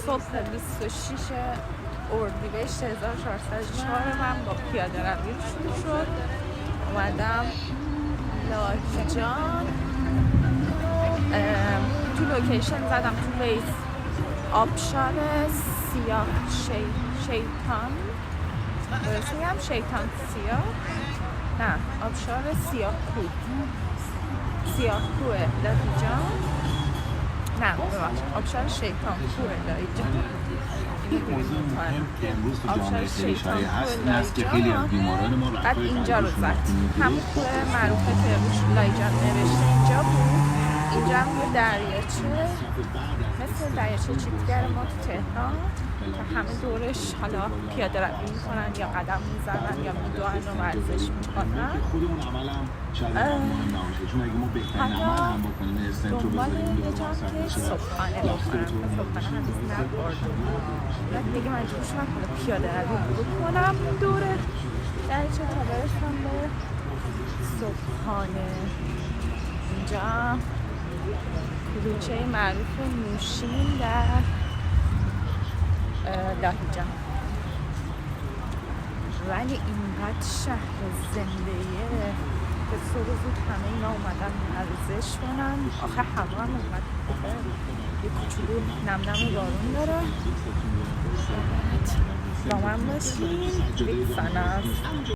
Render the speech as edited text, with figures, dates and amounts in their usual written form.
صبح 26 اردیبهشت 1404 من با پیاده روی شروع شد. اومدم لاهیجان، تو لوکیشن زدم تو ویز آبشار سیاه شیطان، درسته هم شیطان سیاه، نه آبشار سیاه کوه لاهیجان، نه ببخشید آبشار شیطان کوه لاهیجان. آبشار شیطان کوه لاهیجان. بعد اینجا رو زد، همون کوه معروفه که روش لاهیجان نوشته اینجا بود. اینجا هم یه دریاچه مثل دریاچه چیتگر ما تو تهران که همه دورش حالا پیاده روی میکنن یا قدم میزنن یا میدوئن و ورزش میکنن. حالا دنبال یه جا که صبحانه بخورم، صبحانه هنوز نخوردم. بعد دیگه مجبور شدم حالا پیاده روی کنم دور دریاچه تا برسم به صبحانه. اینجا کلوچه معروف نوشین در لاهیجان، ولی اینقدر شهر زندهیه که صبح زود همه اینا اومدن ورزش کنن. آخه هوا هم اومد خوبه، یه کوچولو نم بارون داره. با من باشین، بیت سنت.